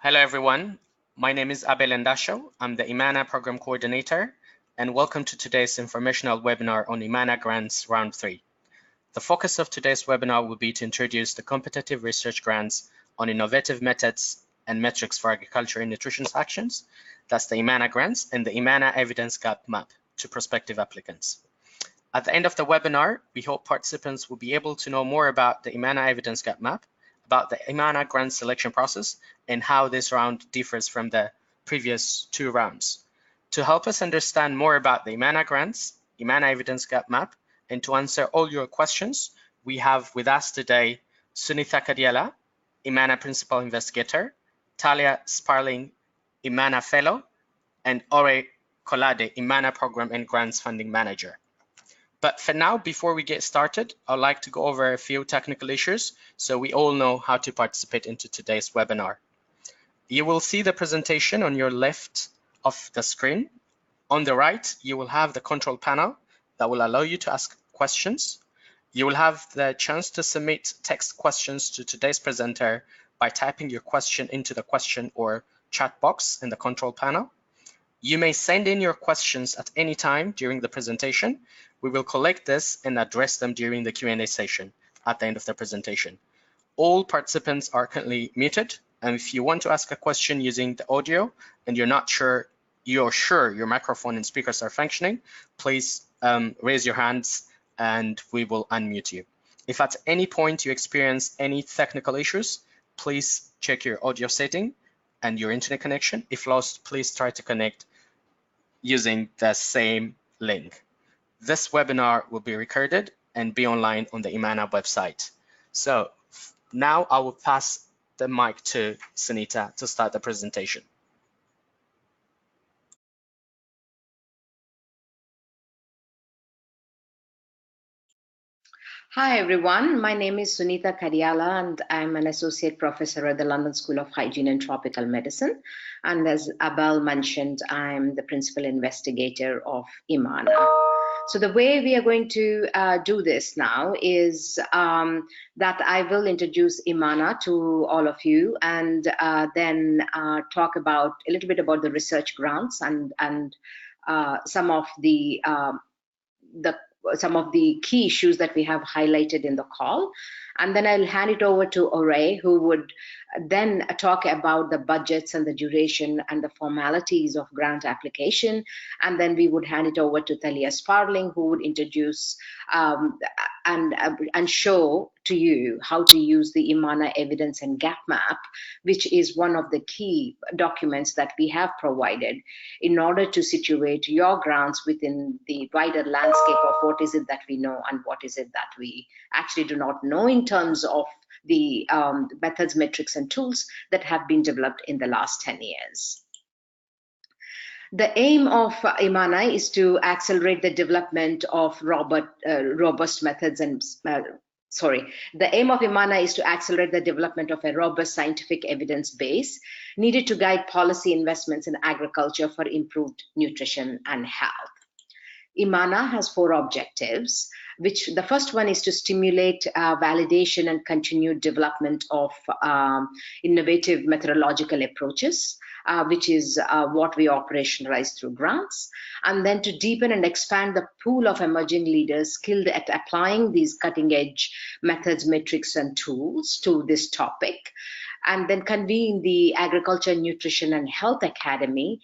Hello everyone, my name is Abel Endasho. I'm the IMMANA Program Coordinator, and welcome to today's informational webinar on IMMANA Grants Round 3. The focus of today's webinar will be to introduce the competitive research grants on innovative methods and metrics for agriculture and nutrition actions. That's the IMMANA Grants and the IMMANA Evidence Gap Map to prospective applicants. At the end of the webinar, we hope participants will be able to know more about the IMMANA Evidence Gap Map, about the IMMANA grant selection process, and how this round differs from the previous two rounds. To help us understand more about the IMMANA grants, IMMANA Evidence Gap Map, and to answer all your questions, we have with us today Sunitha Kadiala, IMMANA Principal Investigator, Talia Sparling, IMMANA Fellow, and Ore Kolade, IMMANA Program and Grants Funding Manager. But for now, before we get started, I'd like to go over a few technical issues so we all know how to participate into today's webinar. You will see the presentation on your left of the screen. On the right, you will have the control panel that will allow you to ask questions. You will have the chance to submit text questions to today's presenter by typing your question into the question or chat box in the control panel. You may send in your questions at any time during the presentation. We will collect this and address them during the Q&A session at the end of the presentation. All participants are currently muted, and if you want to ask a question using the audio and you're sure your microphone and speakers are functioning, please raise your hands and we will unmute you. If at any point you experience any technical issues, please check your audio setting and your internet connection. If lost, please try to connect using the same link. This webinar will be recorded and be online on the IMMANA website. So now I will pass the mic to Sunitha to start the presentation. Hi everyone, my name is Sunitha Kadiala and I'm an associate professor at the London School of Hygiene and Tropical Medicine. And as Abel mentioned, I'm the principal investigator of IMMANA. So the way we are going to do this now is that I will introduce IMMANA to all of you and then talk about a little bit about the research grants and some of the key issues that we have highlighted in the call. And then I'll hand it over to Ore, who would then talk about the budgets and the duration and the formalities of grant application. And then we would hand it over to Talia Sparling, who would introduce and show to you how to use the IMMANA Evidence and Gap Map, which is one of the key documents that we have provided in order to situate your grants within the wider landscape of what is it that we know and what is it that we actually do not know in terms of the methods, metrics, and tools that have been developed in the last 10 years. The aim of IMMANA is to accelerate the development of robust methods and the aim of IMMANA is to accelerate the development of a robust scientific evidence base needed to guide policy investments in agriculture for improved nutrition and health. IMMANA has 4 objectives, which the first one is to stimulate validation and continued development of innovative methodological approaches, which is what we operationalize through grants, and then to deepen and expand the pool of emerging leaders skilled at applying these cutting-edge methods, metrics, and tools to this topic, and then convene the Agriculture, Nutrition, and Health Academy,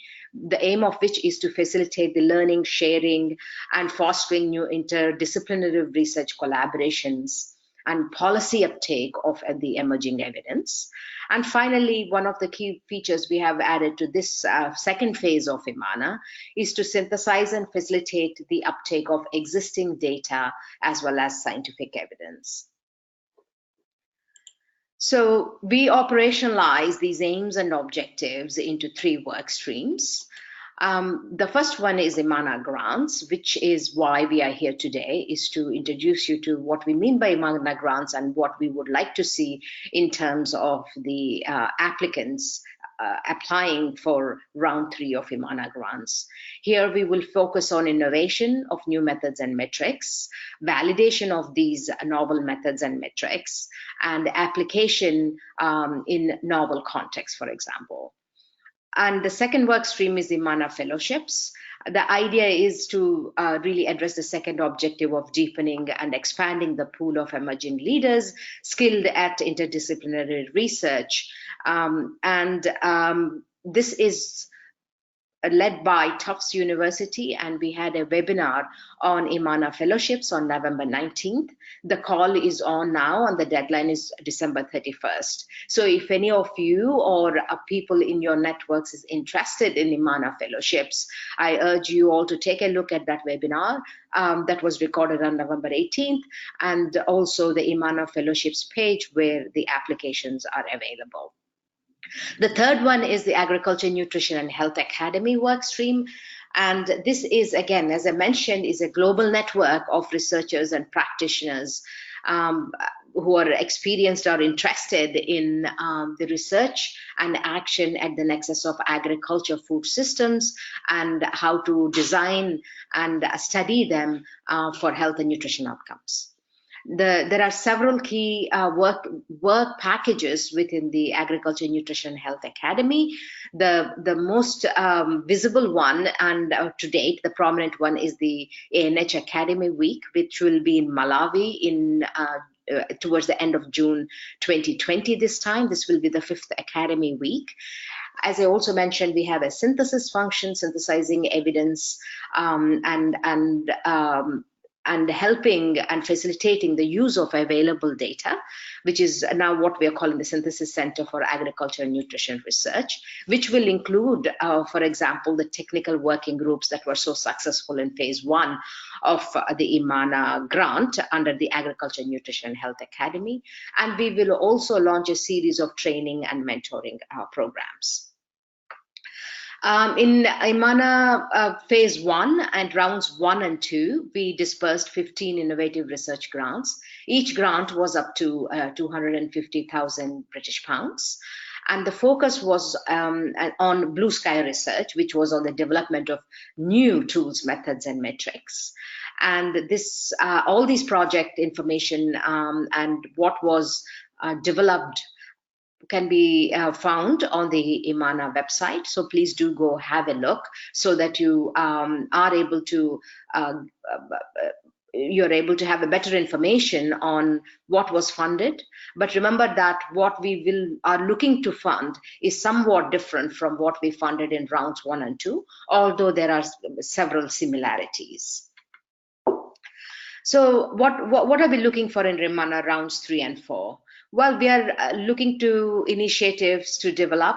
the aim of which is to facilitate the learning, sharing, and fostering new interdisciplinary research collaborations and policy uptake of the emerging evidence. And finally, one of the key features we have added to this second phase of IMMANA is to synthesize and facilitate the uptake of existing data as well as scientific evidence. So we operationalize these aims and objectives into 3 work streams. The first one is IMMANA Grants, which is why we are here today, is to introduce you to what we mean by IMMANA Grants and what we would like to see in terms of the applicants applying for round 3 of IMMANA grants. Here we will focus on innovation of new methods and metrics, validation of these novel methods and metrics, and application in novel contexts, for example. And the second work stream is IMMANA fellowships. The idea is to really address the second objective of deepening and expanding the pool of emerging leaders skilled at interdisciplinary research. This is led by Tufts University, and we had a webinar on IMMANA fellowships on November 19th. The call is on now, and the deadline is December 31st. So if any of you or people in your networks is interested in IMMANA fellowships, I urge you all to take a look at that webinar that was recorded on November 18th, and also the IMMANA fellowships page where the applications are available. The third one is the Agriculture, Nutrition and Health Academy workstream. And this is, again, as I mentioned, is a global network of researchers and practitioners who are experienced or interested in the research and action at the nexus of agriculture, food systems, and how to design and study them for health and nutrition outcomes. There are several key work packages within the Agriculture, Nutrition, Health Academy. The most visible one, and to date, the prominent one, is the ANH Academy Week, which will be in Malawi in towards the end of June 2020 this time. This will be the 5th Academy Week. As I also mentioned, we have a synthesis function, synthesizing evidence, and helping and facilitating the use of available data, which is now what we are calling the Synthesis Center for Agriculture and Nutrition Research, which will include, for example, the technical working groups that were so successful in phase 1 of the IMMANA grant under the Agriculture, Nutrition and Health Academy. And we will also launch a series of training and mentoring programs. In IMMANA phase 1 and rounds 1 and 2, we dispersed 15 innovative research grants. Each grant was up to 250,000 British pounds. And the focus was on blue sky research, which was on the development of new tools, methods, and metrics. And this, all these project information and what was developed can be found on the IMMANA website. So please do go have a look so that you are able to you're able to have a better information on what was funded. But remember that what we are looking to fund is somewhat different from what we funded in rounds 1 and 2, although there are several similarities. So what are we looking for in IMMANA rounds 3 and 4? Well, we are looking to initiatives to develop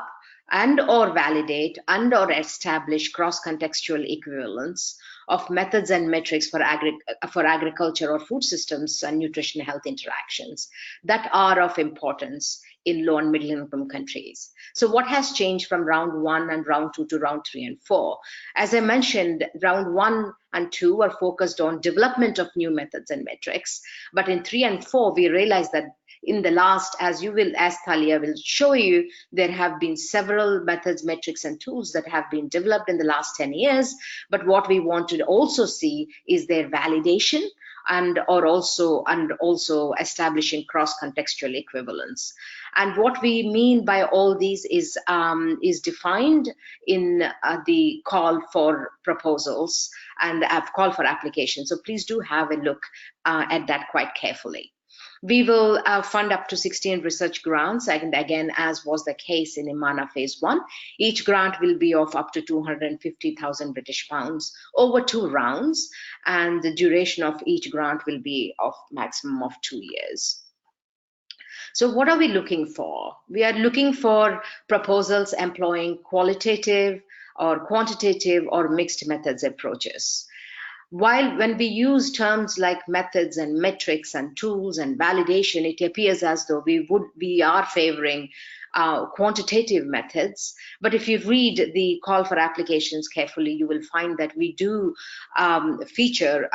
and or validate and or establish cross-contextual equivalence of methods and metrics for agriculture or food systems and nutrition health interactions that are of importance in low and middle income countries. So what has changed from round 1 and round 2 to round 3 and 4? As I mentioned, round 1 and 2 are focused on development of new methods and metrics, but in 3 and 4 we realized that in the last, as Thalia will show you, there have been several methods, metrics, and tools that have been developed in the last 10 years. But what we want to also see is their validation and also establishing cross-contextual equivalence. And what we mean by all these is defined in the call for proposals and the call for application. So please do have a look at that quite carefully. We will fund up to 16 research grants, and again, as was the case in IMMANA phase 1, each grant will be of up to 250,000 British pounds over 2 rounds, and the duration of each grant will be of maximum of 2 years. So what are we looking for? We are looking for proposals employing qualitative or quantitative or mixed methods approaches. While when we use terms like methods and metrics and tools and validation, it appears as though we are favoring quantitative methods. But if you read the call for applications carefully, you will find that we do feature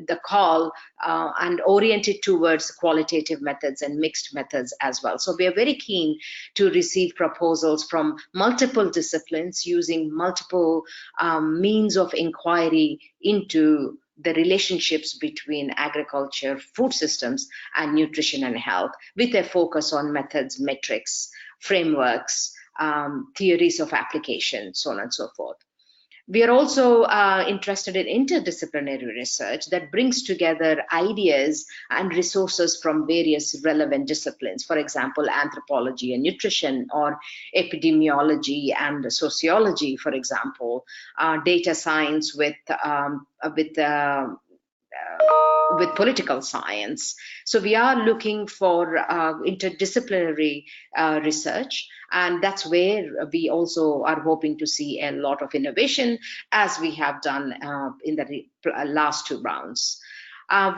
the call and oriented towards qualitative methods and mixed methods as well. So we are very keen to receive proposals from multiple disciplines using multiple means of inquiry into the relationships between agriculture, food systems, and nutrition and health, with a focus on methods, metrics, frameworks, theories of application, so on and so forth. We are also interested in interdisciplinary research that brings together ideas and resources from various relevant disciplines, for example, anthropology and nutrition, or epidemiology and sociology, for example, data science with political science. So we are looking for interdisciplinary research, and that's where we also are hoping to see a lot of innovation, as we have done in the last 2 rounds.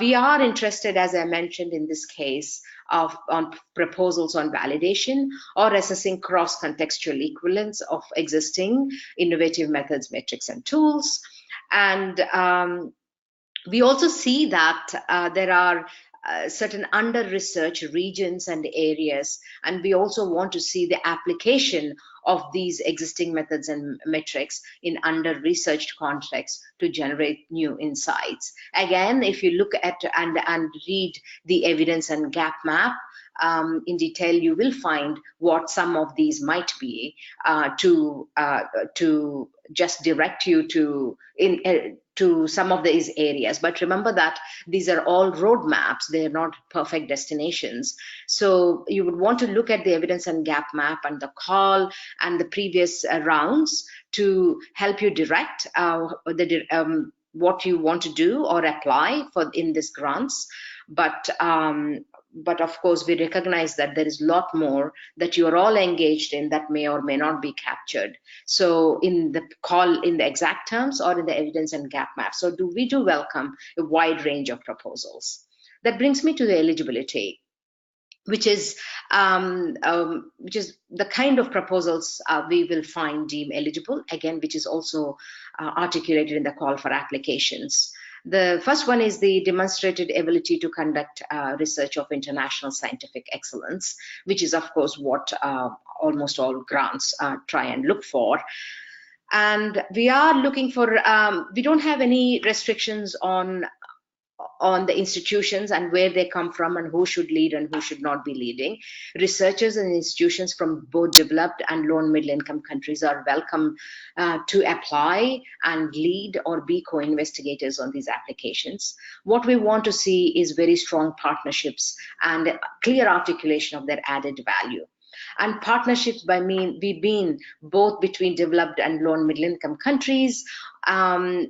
We are interested, as I mentioned in this case, on proposals on validation or assessing cross-contextual equivalence of existing innovative methods, metrics, and tools. And we also see that there are certain under-researched regions and areas, and we also want to see the application of these existing methods and metrics in under-researched contexts to generate new insights. Again, if you look at and read the evidence and gap map in detail, you will find what some of these might be to just direct you to some of these areas. But remember that these are all roadmaps, they're not perfect destinations. So you would want to look at the evidence and gap map and the call and the previous rounds to help you direct what you want to do or apply for in these grants. But of course, we recognize that there is a lot more that you are all engaged in that may or may not be captured. So in the call, in the exact terms, or in the evidence and gap map. So we do welcome a wide range of proposals. That brings me to the eligibility, which is the kind of proposals we will find deemed eligible, again, which is also articulated in the call for applications. The first one is the demonstrated ability to conduct research of international scientific excellence, which is, of course, what almost all grants try and look for. And we are looking for, we don't have any restrictions on the institutions and where they come from and who should lead and who should not be leading. Researchers and institutions from both developed and low and middle income countries are welcome to apply and lead or be co-investigators on these applications. What we want to see is very strong partnerships and clear articulation of their added value. And partnerships we mean both between developed and low and middle income countries, and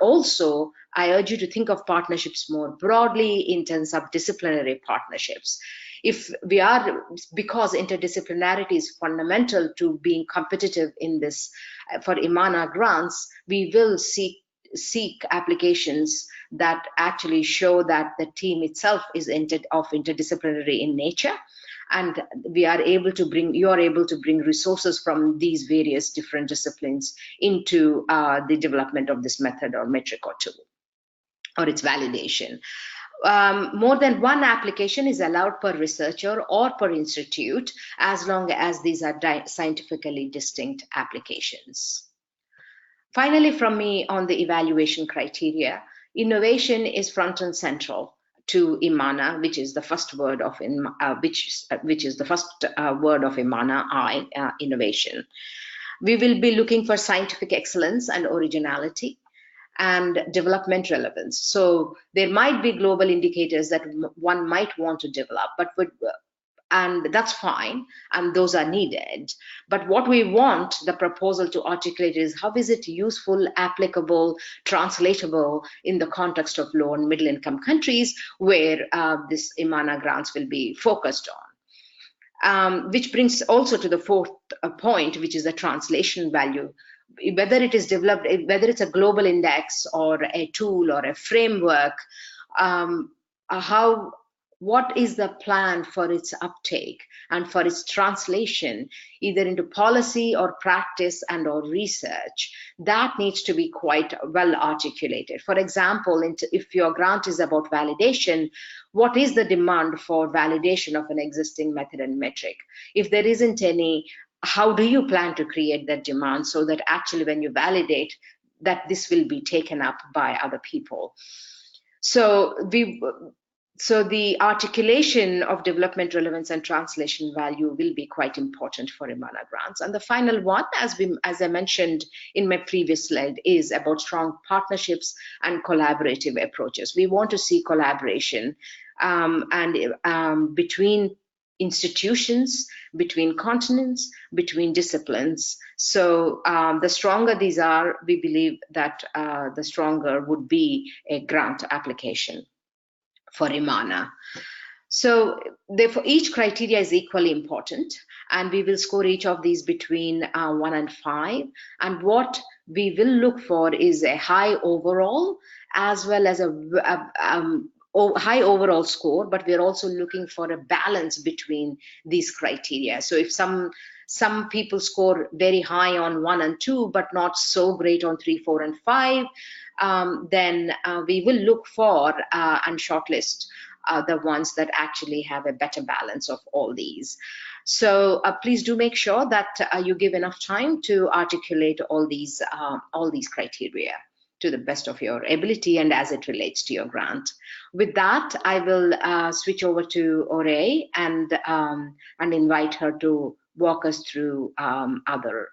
also I urge you to think of partnerships more broadly in terms of disciplinary partnerships. Because interdisciplinarity is fundamental to being competitive in this, for IMMANA grants, we will seek applications that actually show that the team itself is interdisciplinary in nature, and you are able to bring resources from these various different disciplines into the development of this method or metric or tool, or its validation. More than one application is allowed per researcher or per institute, as long as these are scientifically distinct applications. Finally, from me on the evaluation criteria, innovation is front and central to IMMANA, which is the first word of IMMANA, innovation. We will be looking for scientific excellence and originality and development relevance. So there might be global indicators that one might want to develop, and that's fine, and those are needed. But what we want the proposal to articulate is how is it useful, applicable, translatable in the context of low and middle income countries where this IMMANA grants will be focused on. Which brings also to the fourth point, which is the translation value. Whether it is developed, whether it's a global index or a tool or a framework, what is the plan for its uptake and for its translation either into policy or practice and or research, that needs to be quite well articulated. For example, if your grant is about validation, what is the demand for validation of an existing method and metric? If there isn't any, how do you plan to create that demand so that actually when you validate, that this will be taken up by other people? So the articulation of development relevance and translation value will be quite important for IMMANA grants. And the final one, as I mentioned in my previous slide, is about strong partnerships and collaborative approaches. We want to see collaboration between institutions, between continents, between disciplines. So the stronger these are, we believe that the stronger would be a grant application for IMMANA. So therefore, each criteria is equally important, and we will score each of these between 1 and 5. And what we will look for is a high overall, as well as a high overall score, but we're also looking for a balance between these criteria. So if some people score very high on 1 and 2, but not so great on 3, 4, and 5, then we will look for and shortlist the ones that actually have a better balance of all these. So please do make sure that you give enough time to articulate all these criteria to the best of your ability and as it relates to your grant. With that, I will switch over to Ore and invite her to walk us through other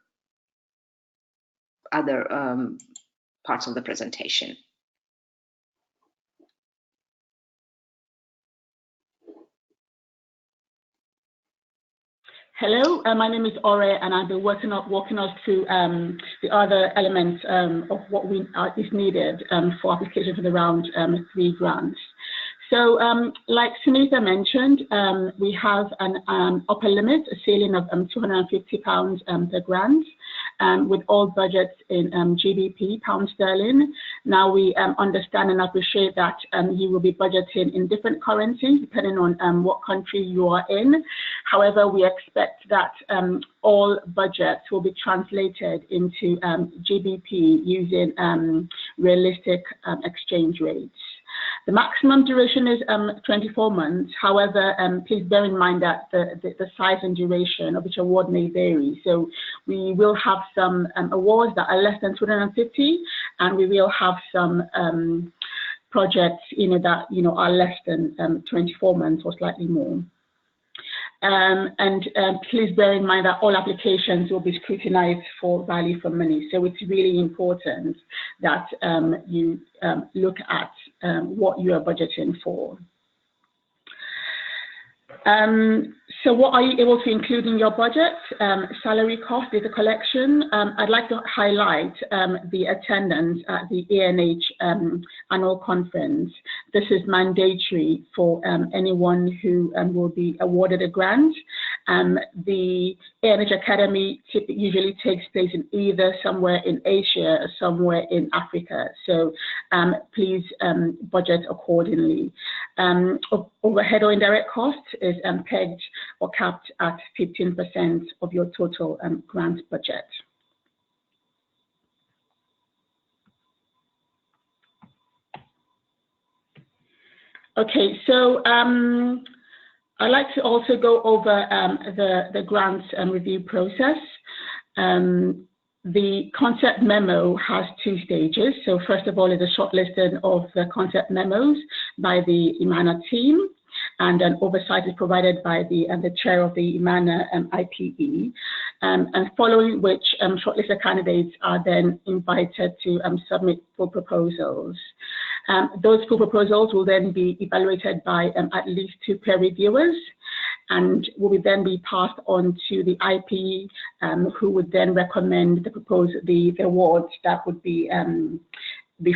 parts of the presentation. Hello, my name is Ore, and I'll be walking us through the other elements of what is needed for application for the round 3 grants. So, like Sunita mentioned, we have an upper limit, a ceiling of £250 per grant, with all budgets in GBP, pound sterling. Now we understand and appreciate that you will be budgeting in different currencies depending on what country you are in. However, we expect that all budgets will be translated into GBP using realistic exchange rates. The maximum duration is 24 months. However, please bear in mind that the size and duration of each award may vary. So we will have some awards that are less than 250, and we will have some projects, that are less than 24 months or slightly more. Please bear in mind that all applications will be scrutinized for value for money. So it's really important that you look at what you are budgeting for. So what are you able to include in your budget? Salary cost, data collection. I'd like to highlight the attendance at the ANH annual conference. This is mandatory for anyone who will be awarded a grant. The ANH Academy usually takes place in either somewhere in Asia or somewhere in Africa. So please budget accordingly. Overhead or indirect cost is pegged or capped at 15% of your total grant budget. Okay, so I'd like to also go over the grants review process. The concept memo has 2 stages. So first of all is a shortlisting of the concept memos by the IMMANA team, and an oversight is provided by the chair of the IMMANA IPE, and following which shortlisted candidates are then invited to submit full proposals. Those full proposals will then be evaluated by at least 2 peer reviewers, and will then be passed on to the IPE, who would then recommend the awards that would be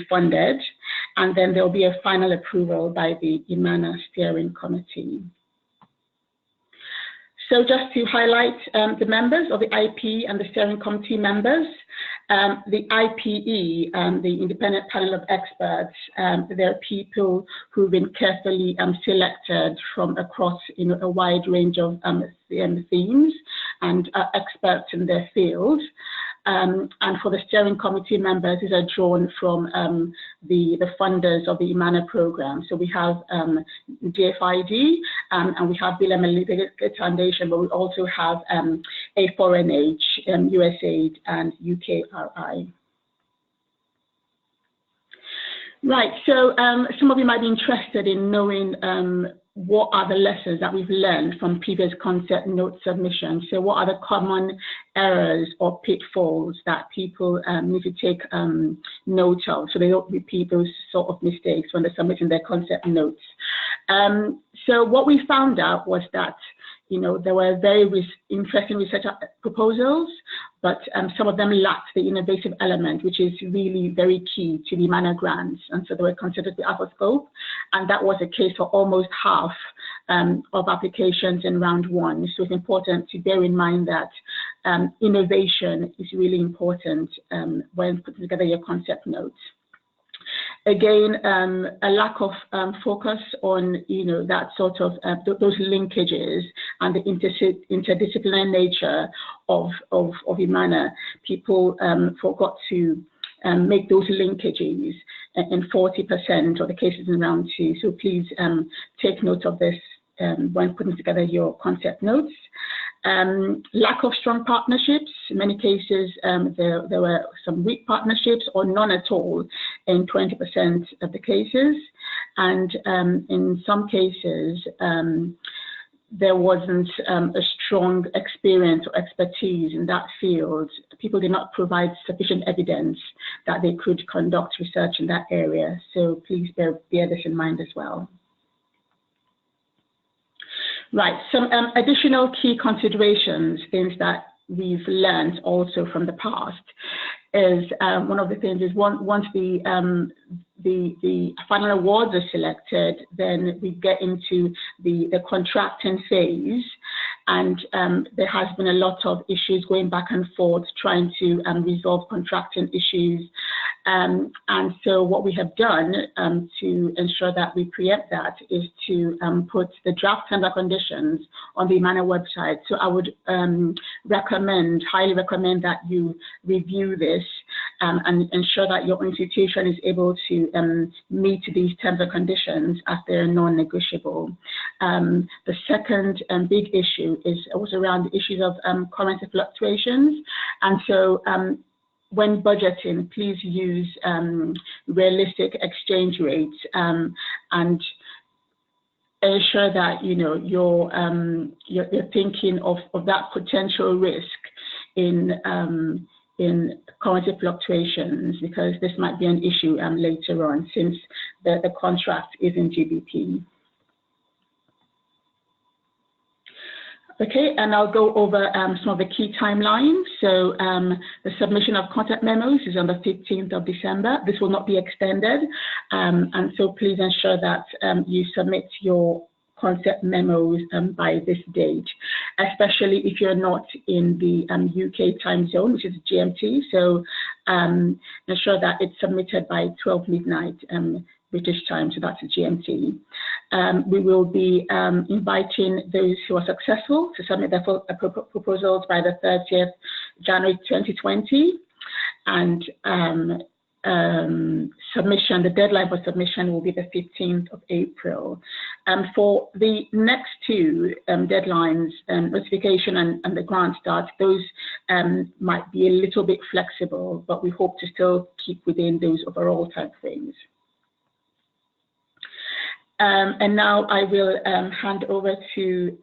funded, and then there will be a final approval by the IMMANA steering committee. So just to highlight the members of the IP and the steering committee members, The IPE, the Independent Panel of Experts, there are people who've been carefully selected from across a wide range of themes and are experts in their field. And for the steering committee members, these are drawn from the funders of the IMMANA program. So we have DFID, and we have Bill and Melinda Gates Foundation, but we also have A4NH, USAID, and UKRI. Right, so some of you might be interested in knowing what are the lessons that we've learned from previous concept note submissions. So what are the common errors or pitfalls that people need to take note of so they don't repeat those sort of mistakes when they're submitting their concept notes? So what we found out was that there were very interesting research proposals, but some of them lacked the innovative element, which is really very key to the IMMANA grants. And so they were considered the upper scope. And that was the case for almost half of applications in round one. So it's important to bear in mind that innovation is really important when putting together your concept notes. Again, a lack of focus on, that sort of those linkages and the interdisciplinary nature of IMMANA. People forgot to make those linkages in 40% of the cases in round two. So please take note of this when putting together your concept notes. Lack of strong partnerships. In many cases, there were some weak partnerships or none at all in 20% of the cases. And in some cases, there wasn't a strong experience or expertise in that field. People did not provide sufficient evidence that they could conduct research in that area. So please bear this in mind as well. Right, some additional key considerations, things that we've learned also from the past, is one of the things is once the final awards are selected, then we get into the contracting phase, and there has been a lot of issues going back and forth trying to resolve contracting issues. And so what we have done to ensure that we preempt that is to put the draft terms and conditions on the IMMANA website. So I would highly recommend that you review this and ensure that your institution is able to meet these terms and conditions as they're non-negotiable. The second big issue was around the issues of currency fluctuations. And so when budgeting, please use realistic exchange rates and ensure that you're thinking of that potential risk in currency fluctuations, because this might be an issue later on since the contract is in GBP. Okay, and I'll go over some of the key timelines. So the submission of contact memos is on the 15th of December. This will not be extended. And so please ensure that you submit your concept memos by this date, especially if you're not in the UK time zone, which is GMT. So ensure that it's submitted by 12 midnight British time, so that's a GMT. We will be inviting those who are successful to submit their proposals by the 30th January 2020, and the deadline for submission will be the 15th of April. For the next two deadlines, notification and the grant start, those might be a little bit flexible, but we hope to still keep within those overall timeframes. And now I will hand over to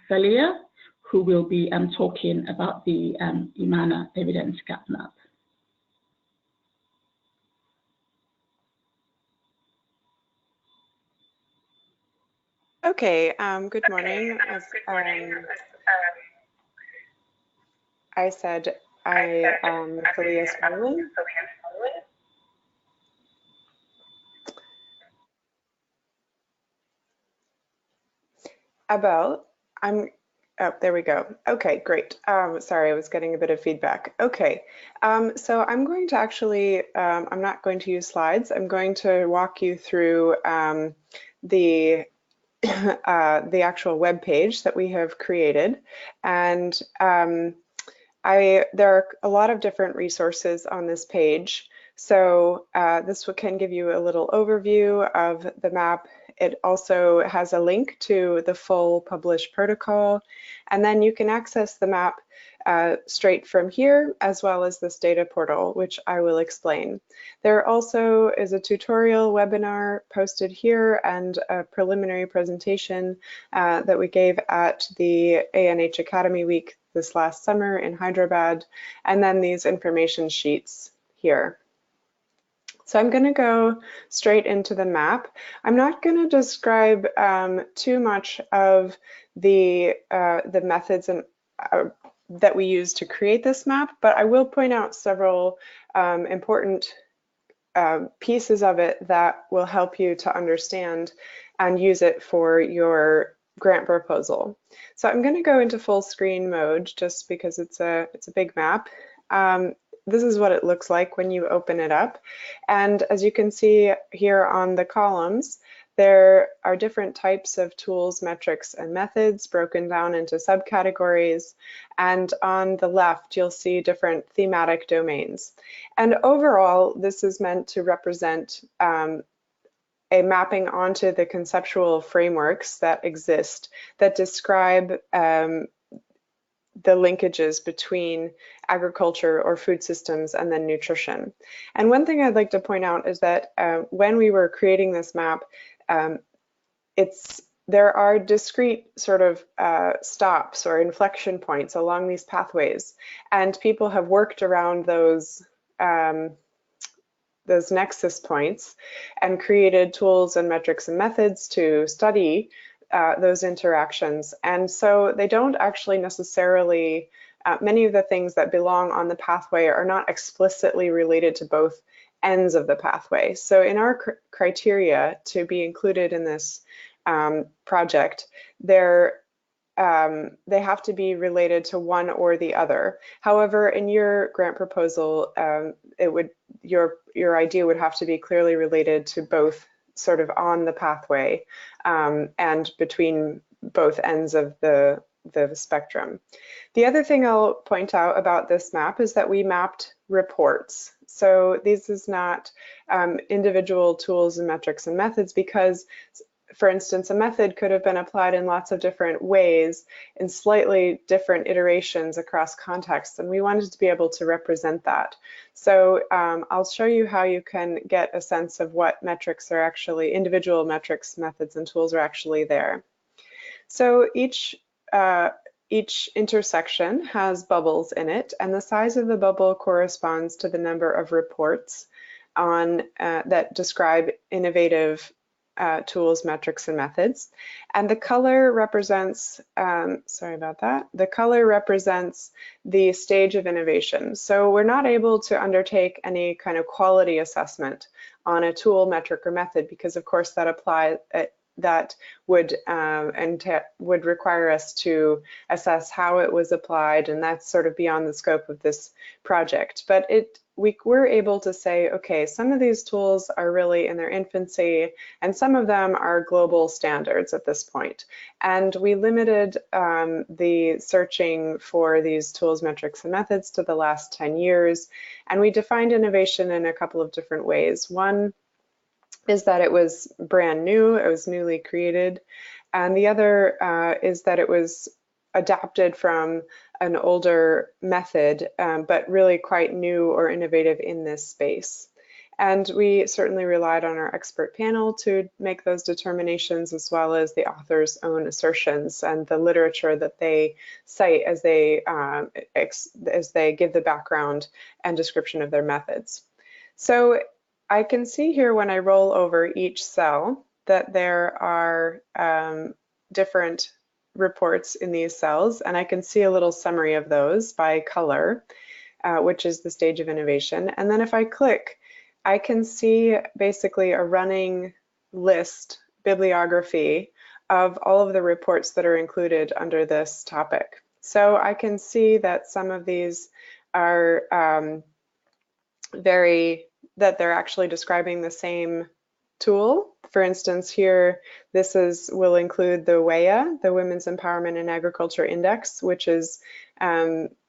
Thalia, who will be talking about the IMMANA Evidence Gap Map. Okay, good morning. As I said, I am Thalia Sparling. I'm Oh, there we go. Okay, great. Sorry, I was getting a bit of feedback. Okay, so I'm going to actually, I'm not going to use slides. I'm going to walk you through the the actual web page that we have created, and there are a lot of different resources on this page. So this can give you a little overview of the map. It also has a link to the full published protocol, and then you can access the map straight from here, as well as this data portal, which I will explain. There also is a tutorial webinar posted here and a preliminary presentation that we gave at the ANH Academy Week this last summer in Hyderabad, and then these information sheets here. So I'm going to go straight into the map. I'm not going to describe too much of the methods and that we use to create this map, but I will point out several important pieces of it that will help you to understand and use it for your grant proposal. So I'm going to go into full screen mode just because it's a big map. This is what it looks like when you open it up. And as you can see here on the columns, there are different types of tools, metrics, and methods broken down into subcategories. And on the left, you'll see different thematic domains. And overall, this is meant to represent a mapping onto the conceptual frameworks that exist that describe the linkages between agriculture or food systems and then nutrition. And one thing I'd like to point out is that when we were creating this map, there are discrete sort of stops or inflection points along these pathways, and people have worked around those nexus points and created tools and metrics and methods to study those interactions. And so they don't actually necessarily, many of the things that belong on the pathway are not explicitly related to both ends of the pathway. So in our criteria to be included in this project, they have to be related to one or the other. However, in your grant proposal, your idea would have to be clearly related to both, sort of on the pathway and between both ends of the spectrum. The other thing I'll point out about this map is that we mapped reports. So this is not individual tools and metrics and methods, because, for instance, a method could have been applied in lots of different ways in slightly different iterations across contexts, and we wanted to be able to represent that. So I'll show you how you can get a sense of what metrics are actually, individual metrics, methods, and tools are actually there. So each intersection has bubbles in it, and the size of the bubble corresponds to the number of reports that describe innovative tools, metrics, and methods. And the color represents, sorry about that, the color represents the stage of innovation. So we're not able to undertake any kind of quality assessment on a tool, metric, or method, because of course that would require us to assess how it was applied, and that's sort of beyond the scope of this project. But we're able to say, okay, some of these tools are really in their infancy, and some of them are global standards at this point. And we limited the searching for these tools, metrics, and methods to the last 10 years. And we defined innovation in a couple of different ways. One is that it was brand new, it was newly created. And the other is that it was adapted from an older method, but really quite new or innovative in this space. And we certainly relied on our expert panel to make those determinations, as well as the author's own assertions and the literature that they cite as they give the background and description of their methods. So I can see here when I roll over each cell that there are different reports in these cells, and I can see a little summary of those by color, which is the stage of innovation. And then if I click, I can see basically a running list, bibliography of all of the reports that are included under this topic. So I can see that some of these are that they're actually describing the same tool. For instance, here, will include the WEA, the Women's Empowerment in Agriculture Index, which is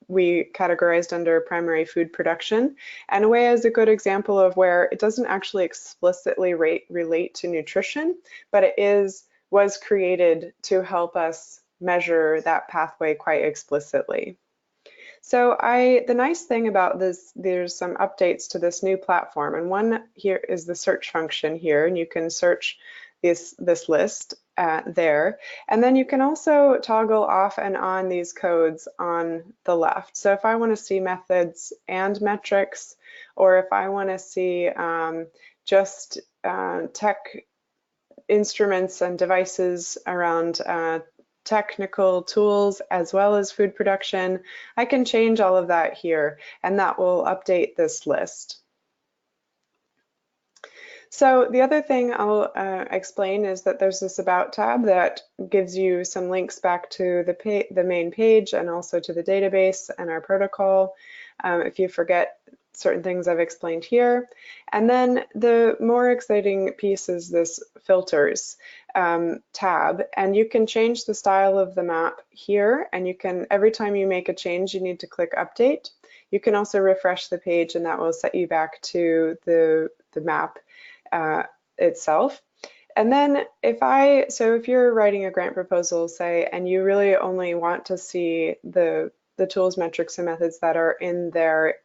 we categorized under primary food production. And WEA is a good example of where it doesn't actually explicitly relate to nutrition, but it was created to help us measure that pathway quite explicitly. So the nice thing about this, there's some updates to this new platform, and one here is the search function here, and you can search this list there. And then you can also toggle off and on these codes on the left. So if I want to see methods and metrics, or if I want to see just tech instruments and devices around technical tools as well as food production, I can change all of that here, and that will update this list. So the other thing I'll explain is that there's this About tab that gives you some links back to the main page and also to the database and our protocol if you forget certain things I've explained here. And then the more exciting piece is this filters tab, and you can change the style of the map here, and you can, every time you make a change, you need to click update. You can also refresh the page, and that will set you back to the map itself. And then if you're writing a grant proposal, say, and you really only want to see the tools, metrics, and methods that are in their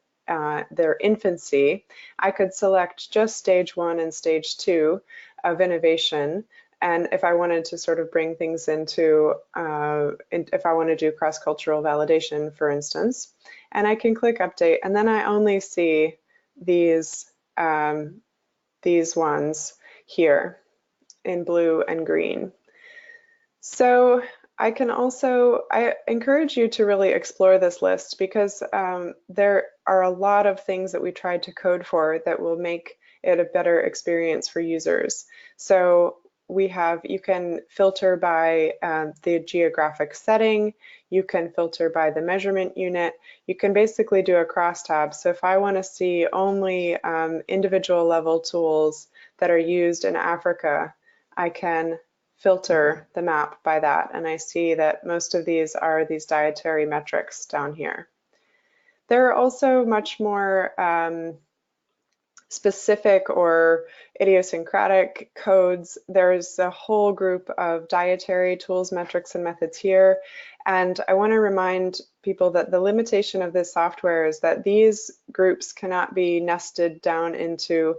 infancy, I could select just stage 1 and stage 2 of innovation. And if I wanted to sort of bring things into, if I want to do cross-cultural validation, for instance, and I can click update, and then I only see these ones here in blue and green. So I encourage you to really explore this list, because there are a lot of things that we tried to code for that will make it a better experience for users. So you can filter by the geographic setting, you can filter by the measurement unit, you can basically do a crosstab. So if I want to see only individual level tools that are used in Africa, I can filter the map by that, and I see that most of these are these dietary metrics down here. There are also much more specific or idiosyncratic codes. There's a whole group of dietary tools, metrics, and methods here, and I want to remind people that the limitation of this software is that these groups cannot be nested down into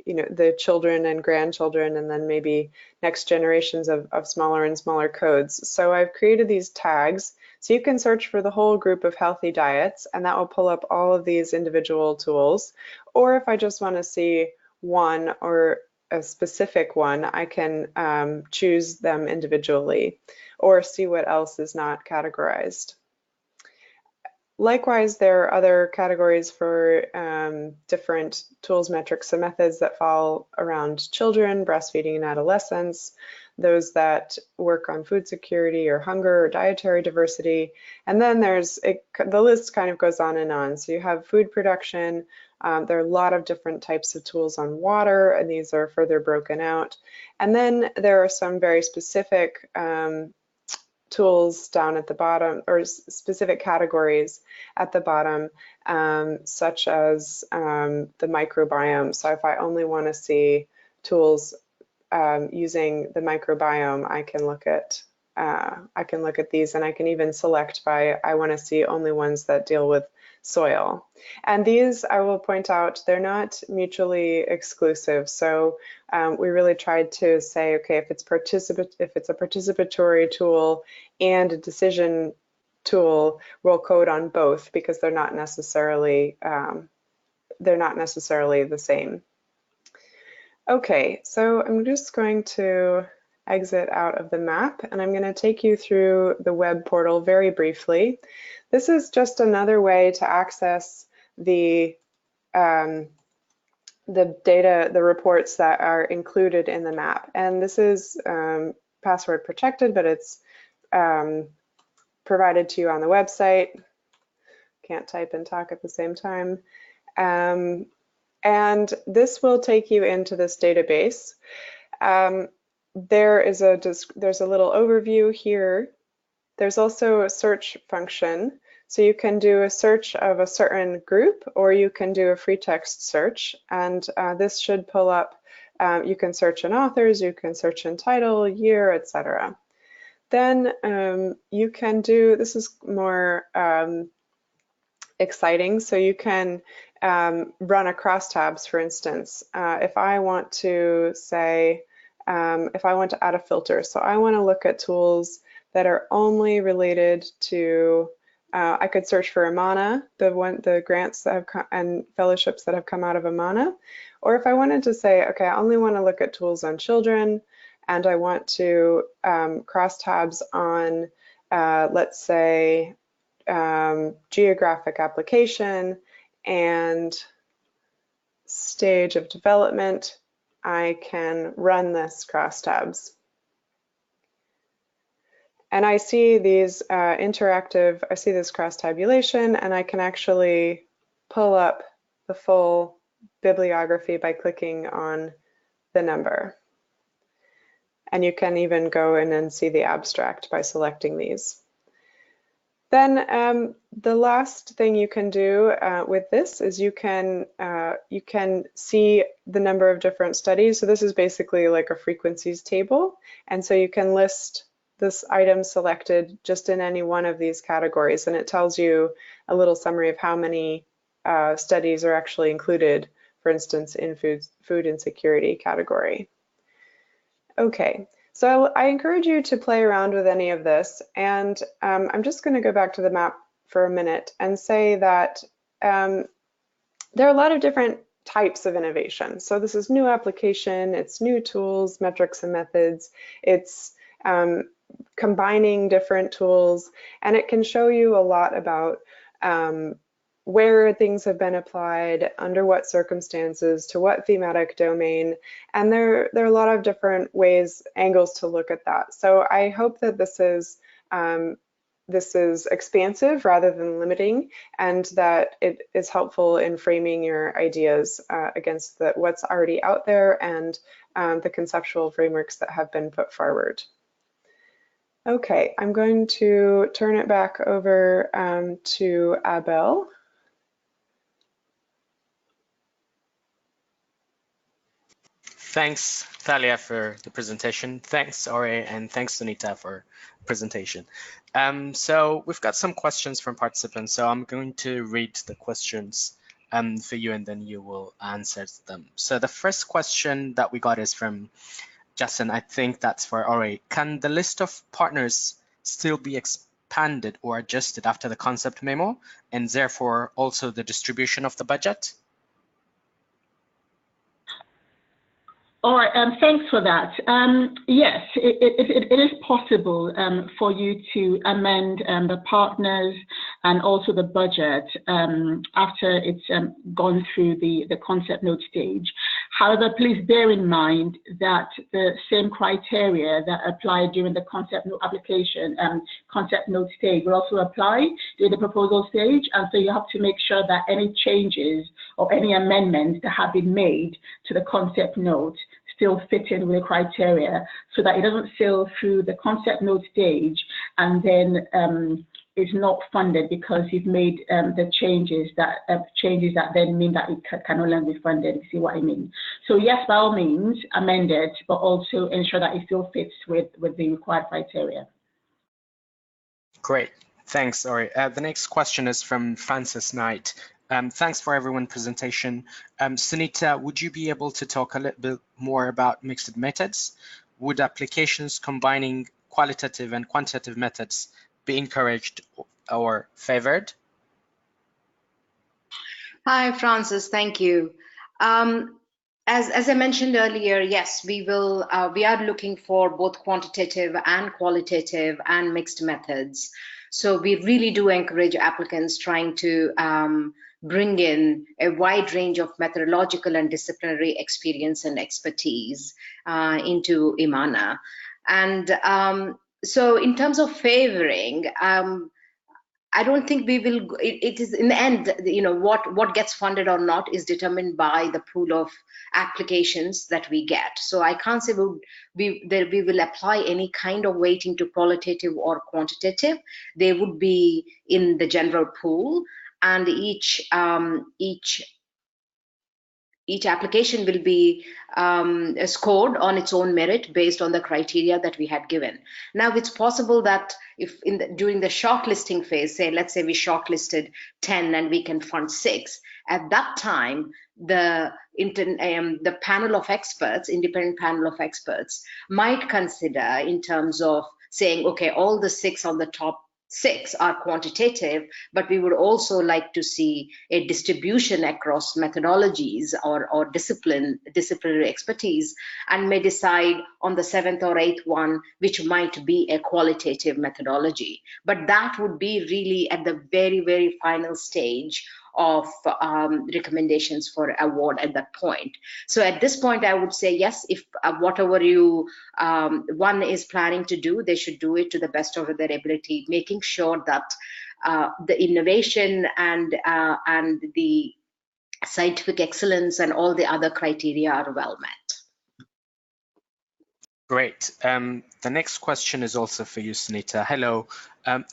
the children and grandchildren and then maybe next generations of smaller and smaller codes. So I've created these tags, so you can search for the whole group of healthy diets, and that will pull up all of these individual tools. Or if I just want to see one or a specific one, I can choose them individually or see what else is not categorized. Likewise, there are other categories for different tools, metrics, and methods that fall around children, breastfeeding, and adolescence, those that work on food security or hunger or dietary diversity. And then the list kind of goes on and on. So you have food production. There are a lot of different types of tools on water, and these are further broken out. And then there are some very specific tools down at the bottom, or specific categories at the bottom, such as the microbiome. So if I only want to see tools using the microbiome, I can look at these, and I can even select by I want to see only ones that deal with soil. And these, I will point out, they're not mutually exclusive. So we really tried to say, okay, if it's a participatory tool and a decision tool, we'll code on both, because they're not necessarily the same. Okay, so I'm just going to exit out of the map, and I'm going to take you through the web portal very briefly. This is just another way to access the data, the reports that are included in the map. And this is password protected, but it's provided to you on the website. Can't type and talk at the same time. And this will take you into this database. There's a little overview here. There's also a search function. So you can do a search of a certain group, or you can do a free text search. And this should pull up, you can search in authors, you can search in title, year, etc. Then you can do, this is more exciting. So you can run a crosstabs, for instance. If I want to say, if I want to add a filter, so I want to look at tools that are only related to, I could search for IMMANA, the grants that have and fellowships that have come out of IMMANA. Or if I wanted to say, okay, I only want to look at tools on children, and I want to crosstabs on, let's say, geographic application and stage of development, I can run this crosstabs. And I see these interactive, I see this cross tabulation, and I can actually pull up the full bibliography by clicking on the number. And you can even go in and see the abstract by selecting these. Then the last thing you can do with this is you can see the number of different studies. So this is basically like a frequencies table. And so you can list this item selected just in any one of these categories, and it tells you a little summary of how many studies are actually included, for instance, in food insecurity category. Okay, so I encourage you to play around with any of this, and I'm just going to go back to the map for a minute and say that there are a lot of different types of innovation. So this is new application, it's new tools, metrics and methods, it's combining different tools, and it can show you a lot about where things have been applied, under what circumstances, to what thematic domain, and there are a lot of different ways, angles to look at that. So I hope that this is expansive rather than limiting, and that it is helpful in framing your ideas against what's already out there and the conceptual frameworks that have been put forward. Okay, I'm going to turn it back over to Abel. Thanks, Thalia, for the presentation. Thanks, Ore, and thanks, Sunita, for the presentation. So we've got some questions from participants. So I'm going to read the questions for you, and then you will answer them. So the first question that we got is from Justin. I think that's for Ore. Can the list of partners still be expanded or adjusted after the concept memo, and therefore also the distribution of the budget? All right, thanks for that. Yes, it is possible for you to amend the partners and also the budget after it's gone through the concept note stage. However, please bear in mind that the same criteria that apply during the concept note application concept note stage will also apply during the proposal stage, and so you have to make sure that any changes or any amendments that have been made to the concept note still fit in with the criteria, so that it doesn't sail through the concept note stage and then is not funded because you've made the changes that then mean that it can no longer be funded. You see what I mean? So yes, by all means, amend it, but also ensure that it still fits with the required criteria. Great, thanks, Ori. The next question is from Francis Knight. Thanks for everyone's presentation. Sunita, would you be able to talk a little bit more about mixed methods? Would applications combining qualitative and quantitative methods be encouraged or favored? Hi, Francis, thank you. As I mentioned earlier, yes, we are looking for both quantitative and qualitative and mixed methods. So we really do encourage applicants trying to bring in a wide range of methodological and disciplinary experience and expertise into IMMANA. And so in terms of favoring, I don't think we will. It is in the end, what gets funded or not is determined by the pool of applications that we get. So I can't say we will apply any kind of weighting to qualitative or quantitative. They would be in the general pool, and each application will be scored on its own merit based on the criteria that we had given. Now, it's possible that if during the shortlisting phase, let's say we shortlisted 10 and we can fund 6, at that time, the panel of experts, independent panel of experts, might consider in terms of saying, okay, all the 6 on the top 6 are quantitative, but we would also like to see a distribution across methodologies or disciplinary expertise, and may decide on the 7th or 8th one, which might be a qualitative methodology. But that would be really at the very, very final stage of recommendations for award at that point. So at this point, I would say yes, if whatever one is planning to do, they should do it to the best of their ability, making sure that the innovation and the scientific excellence and all the other criteria are well met. Great. The next question is also for you, Sunita. Hello.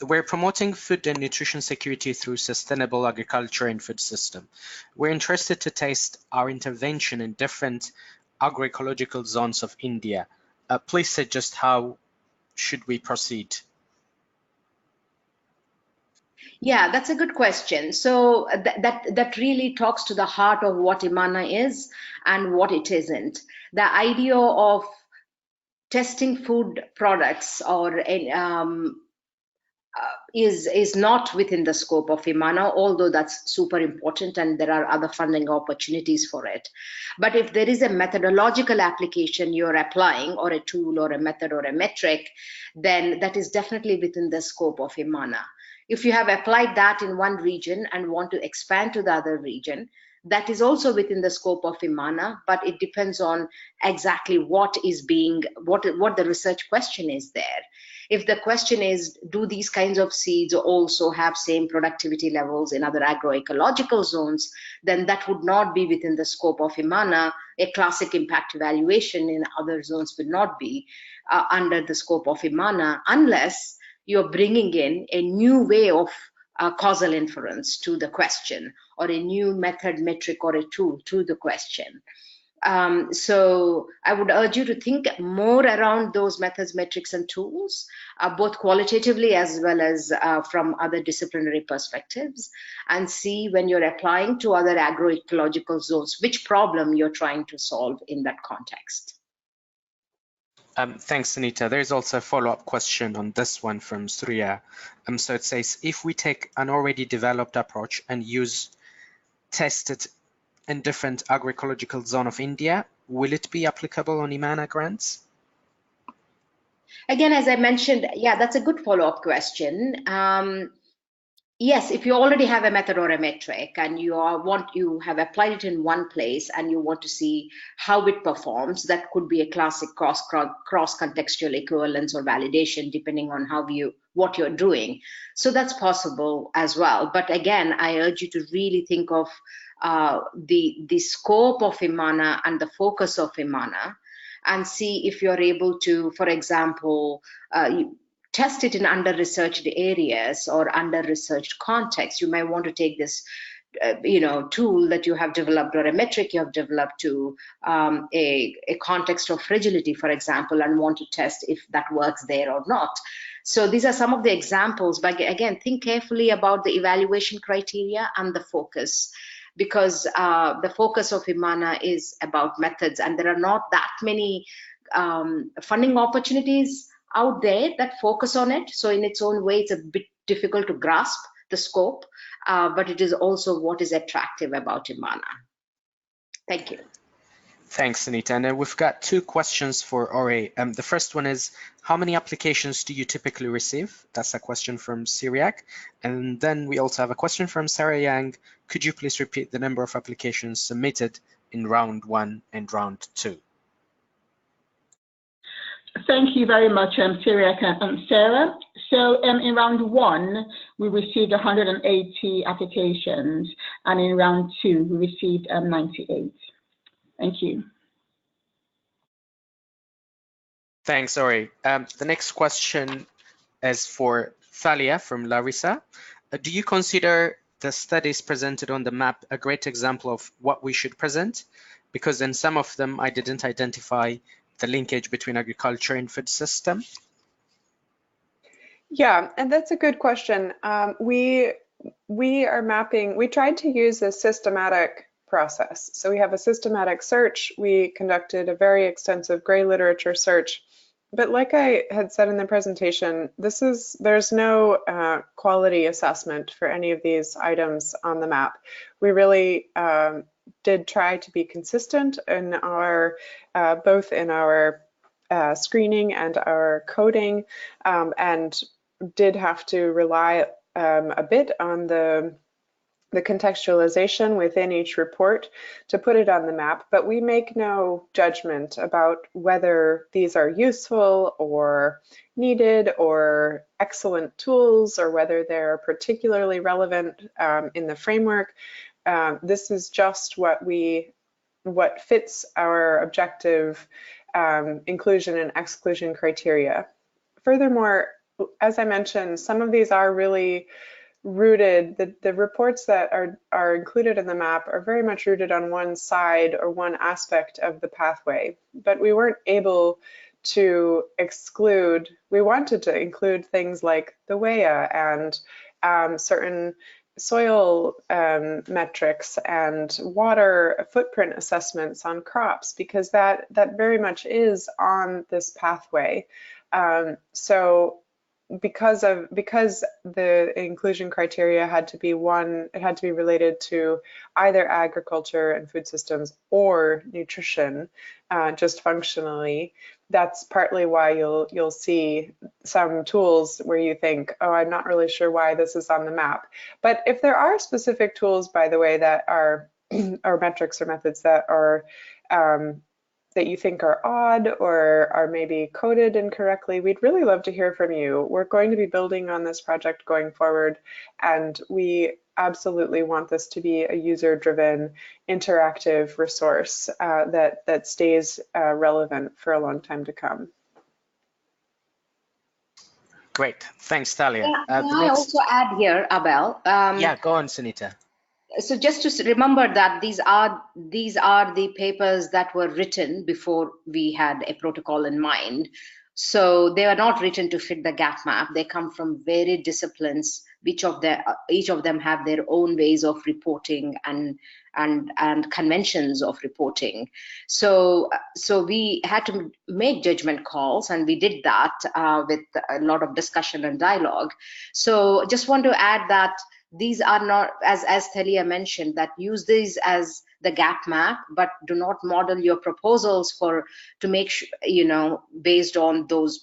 We're promoting food and nutrition security through sustainable agriculture and food system. We're interested to test our intervention in different agroecological zones of India. Please suggest how should we proceed? Yeah, that's a good question. So that really talks to the heart of what IMMANA is and what it isn't. The idea of testing food products or is not within the scope of IMMANA, although that's super important and there are other funding opportunities for it. But if there is a methodological application you're applying, or a tool or a method or a metric, then that is definitely within the scope of IMMANA. If you have applied that in one region and want to expand to the other region, that is also within the scope of IMMANA, but it depends on exactly what the research question is there. If the question is, do these kinds of seeds also have same productivity levels in other agroecological zones, then that would not be within the scope of IMMANA. A classic impact evaluation in other zones would not be under the scope of IMMANA, unless you're bringing in a new way of causal inference to the question, or a new method, metric, or a tool to the question. So I would urge you to think more around those methods, metrics, and tools, both qualitatively as well as from other disciplinary perspectives, and see when you're applying to other agroecological zones, which problem you're trying to solve in that context. Thanks, Sunita. There's also a follow-up question on this one from Surya. So it says, if we take an already developed approach and test it in different agroecological zone of India, will it be applicable on IMMANA grants? Again, as I mentioned, yeah, that's a good follow-up question. Yes, if you already have a method or a metric and you have applied it in one place and you want to see how it performs, that could be a classic cross-contextual equivalence or validation, depending on what you're doing. So that's possible as well. But again, I urge you to really think of the scope of IMMANA and the focus of IMMANA, and see if you're able to, for example, test it in under-researched areas or under-researched contexts. You might want to take this tool that you have developed, or a metric you have developed, to a context of fragility, for example, and want to test if that works there or not. So these are some of the examples, but again, think carefully about the evaluation criteria and the focus, because the focus of IMMANA is about methods, and there are not that many funding opportunities out there that focus on it. So in its own way, it's a bit difficult to grasp the scope, but it is also what is attractive about IMMANA. Thank you. Thanks, Sunita. And we've got two questions for Ore. The first one is, how many applications do you typically receive? That's a question from Syriac. And then we also have a question from Sarah Yang. Could you please repeat the number of applications submitted in round 1 and round 2? Thank you very much, Syriac and Sarah. So in round 1, we received 180 applications, and in round 2, we received 98. Thank you. Thanks, Ori. The next question is for Thalia from Larissa. Do you consider the studies presented on the map a great example of what we should present? Because in some of them, I didn't identify the linkage between agriculture and food system. Yeah, and that's a good question. We are mapping, we tried to use a systematic process. So we have a systematic search. We conducted a very extensive gray literature search. But like I had said in the presentation, there's no quality assessment for any of these items on the map. We really did try to be consistent in our, both in our screening and our coding, and did have to rely a bit on the contextualization within each report to put it on the map, but we make no judgment about whether these are useful or needed or excellent tools or whether they're particularly relevant in the framework. This is just what fits our objective inclusion and exclusion criteria. Furthermore, as I mentioned, some of these are really rooted, the reports that are included in the map are very much rooted on one side or one aspect of the pathway, but we weren't able to exclude, we wanted to include things like the WEA and certain soil metrics and water footprint assessments on crops, because that very much is on this pathway. So because the inclusion criteria had to be it had to be related to either agriculture and food systems or nutrition, just functionally. That's partly why you'll see some tools where you think, oh, I'm not really sure why this is on the map. But if there are specific tools, by the way, that are or metrics or methods that are that you think are odd or are maybe coded incorrectly, we'd really love to hear from you. We're going to be building on this project going forward, and we absolutely want this to be a user-driven, interactive resource that stays relevant for a long time to come. Great, thanks, Thalia. Can I also add here, Abel? Yeah, go on, Sunita. So just to remember that these are the papers that were written before we had a protocol in mind. So they are not written to fit the gap map. They come from varied disciplines. Each of them have their own ways of reporting and conventions of reporting. So we had to make judgment calls, and we did that with a lot of discussion and dialogue. So just want to add that these are not, as Thalia mentioned, that use these as the gap map, but do not model your proposals to make sure, based on those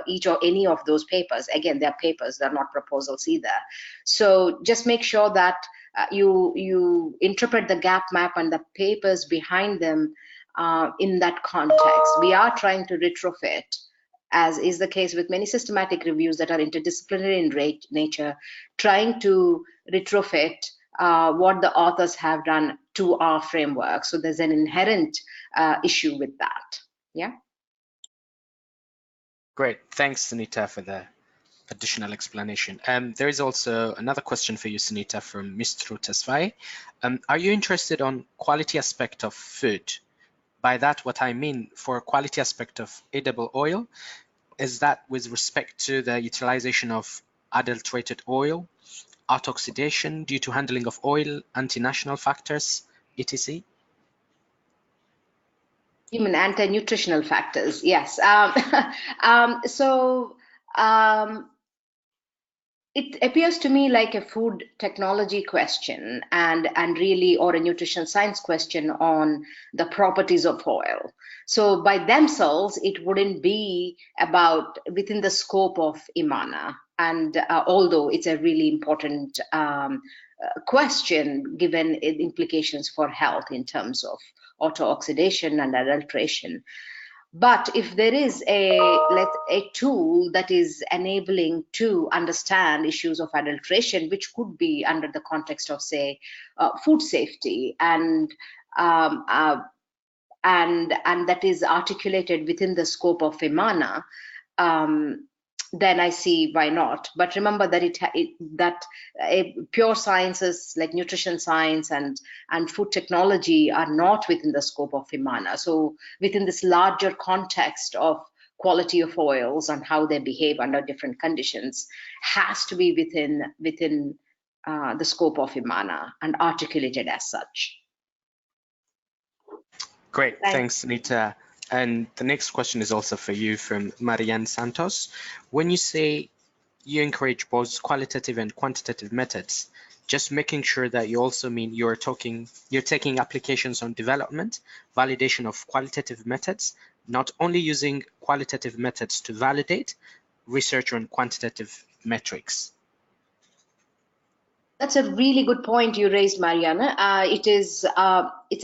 each or any of those papers. Again, they're papers, they're not proposals either. So just make sure that you interpret the gap map and the papers behind them in that context. We are trying to retrofit, as is the case with many systematic reviews that are interdisciplinary in nature, trying to retrofit what the authors have done to our framework. So there's an inherent issue with that. Yeah. Great, thanks, Sunita, for the additional explanation. There is also another question for you, Sunita, from Mr. Tesfaye. Are you interested on quality aspect of food? By that, what I mean for quality aspect of edible oil, is that with respect to the utilization of adulterated oil, out-oxidation due to handling of oil, anti-national factors, etc.? Human anti-nutritional factors, yes. It appears to me like a food technology question and really, or a nutrition science question on the properties of oil. So by themselves, it wouldn't be about within the scope of IMMANA. And although it's a really important question, given implications for health in terms of auto-oxidation and adulteration. But if there is a tool that is enabling to understand issues of adulteration, which could be under the context of, say, food safety, and that is articulated within the scope of IMMANA, then I see why not. But remember that pure sciences like nutrition science and food technology are not within the scope of IMMANA. So within this larger context of quality of oils and how they behave under different conditions has to be within the scope of IMMANA and articulated as such. Great, thanks, Anita. And the next question is also for you from Marianne Santos. When you say you encourage both qualitative and quantitative methods, just making sure that you also mean you're taking applications on development, validation of qualitative methods, not only using qualitative methods to validate research on quantitative metrics. That's a really good point you raised, Mariana. It's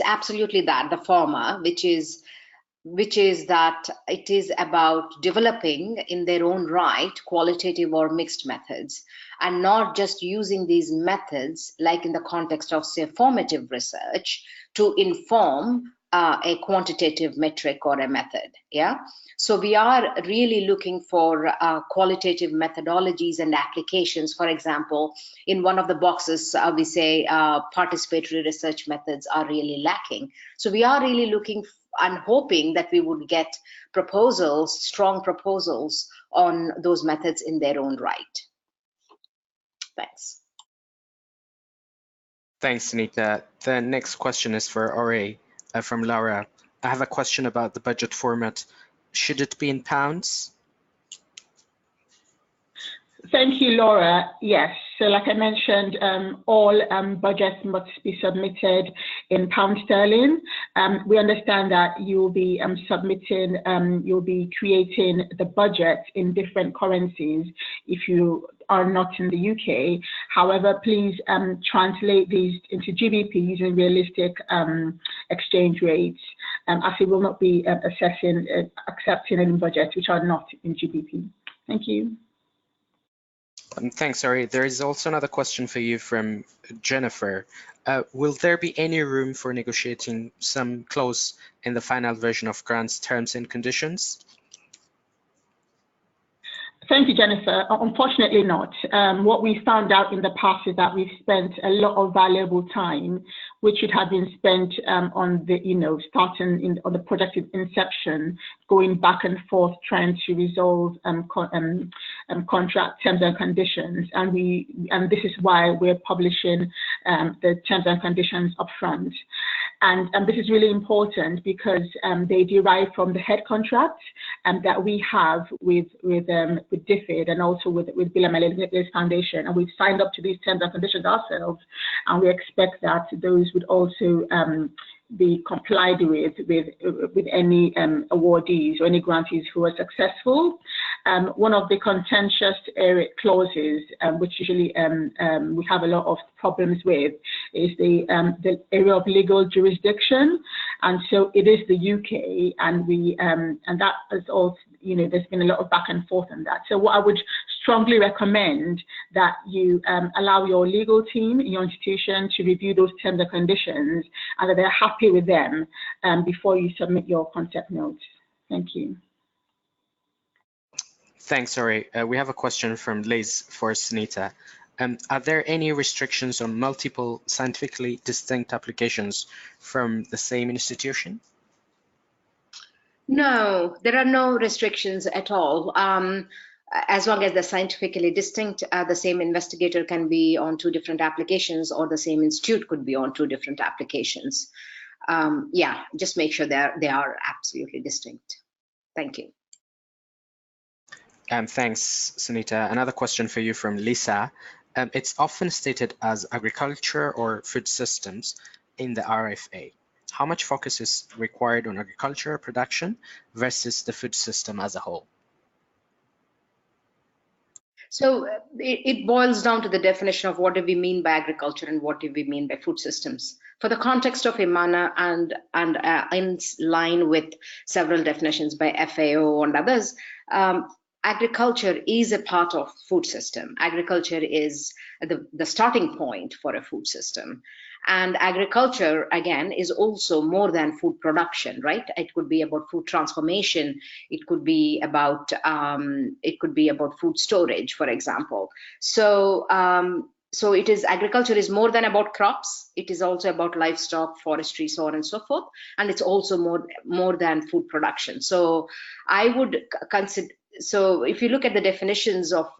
absolutely that, the former, which is that it is about developing in their own right qualitative or mixed methods, and not just using these methods like in the context of, say, formative research to inform a quantitative metric or a method. Yeah. So we are really looking for qualitative methodologies and applications. For example, in one of the boxes, we say participatory research methods are really lacking. So we are really looking and hoping that we would get proposals, strong proposals on those methods in their own right. Thanks. Thanks, Anita. The next question is for RA from Laura. I have a question about the budget format. Should it be in pounds? Thank you, Laura. Yes, so like I mentioned, all budgets must be submitted in pound sterling. We understand that you'll be submitting, you'll be creating the budget in different currencies if you are not in the UK. However, please translate these into GBP using realistic exchange rates, as it will not be accepting any budgets which are not in GBP. Thank you. Thanks, Ari. There is also another question for you from Jennifer. Will there be any room for negotiating some clause in the final version of grants terms and conditions? Thank you, Jennifer. Unfortunately not. What we found out in the past is that we've spent a lot of valuable time, which should have been spent on the, starting on the project inception, going back and forth, trying to resolve contract terms and conditions. And this is why we're publishing the terms and conditions upfront. And this is really important because they derive from the head contract that we have with DFID and also with Bill and Melinda Gates Foundation. And we've signed up to these terms and conditions ourselves, and we expect that those would also be complied with any awardees or any grantees who are successful. One of the contentious clauses, which usually we have a lot of problems with, is the area of legal jurisdiction, and so it is the UK, and that is also, there's been a lot of back and forth on that. So what I would strongly recommend that you allow your legal team in your institution to review those terms and conditions, and that they're happy with them before you submit your concept notes. Thank you. Thanks, Ori. We have a question from Liz for Sunita. Are there any restrictions on multiple scientifically distinct applications from the same institution? No, there are no restrictions at all. As long as they're scientifically distinct, the same investigator can be on 2 different applications, or the same institute could be on 2 different applications. Yeah, just make sure they are absolutely distinct. Thank you. Thanks, Sunita. Another question for you from Lisa. It's often stated as agriculture or food systems in the RFA. How much focus is required on agriculture production versus the food system as a whole? So it boils down to the definition of what do we mean by agriculture and what do we mean by food systems. For the context of IMMANA and in line with several definitions by FAO and others, agriculture is a part of food system. Agriculture is the starting point for a food system. And agriculture, again, is also more than food production, right? It could be about food transformation. It could be about food storage, for example. So it is, agriculture is more than about crops. It is also about livestock, forestry, so on and so forth. And it's also more than food production. So I would consider, so if you look at the definitions of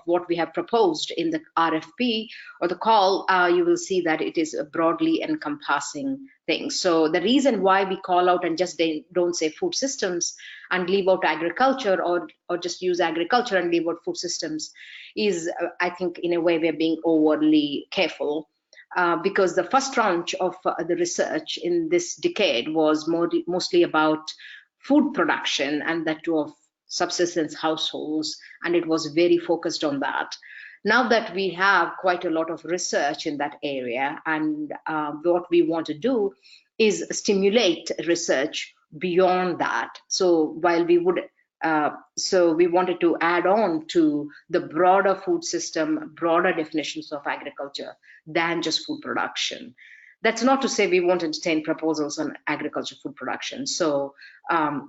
what we have proposed in the RFP or the call, you will see that it is a broadly encompassing thing. So the reason why we call out and just don't say food systems and leave out agriculture, or just use agriculture and leave out food systems, is I think in a way we're being overly careful. Because the first tranche of the research in this decade was mostly about food production, and that too of subsistence households, and it was very focused on that. Now that we have quite a lot of research in that area, and what we want to do is stimulate research beyond that. So while we would, we wanted to add on to the broader food system, broader definitions of agriculture than just food production. That's not to say we won't entertain proposals on agriculture food production. So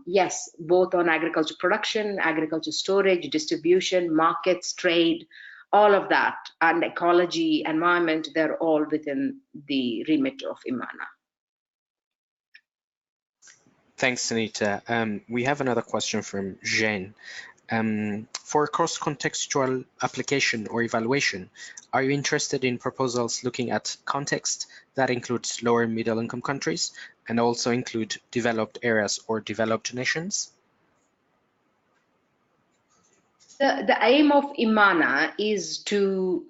yes, both on agriculture production, agriculture storage, distribution, markets, trade, all of that, and ecology, environment, they're all within the remit of IMMANA. Thanks, Anita. We have another question from Jane. For cross-contextual application or evaluation, are you interested in proposals looking at context that includes lower and middle income countries and also include developed areas or developed nations? The aim of IMMANA is to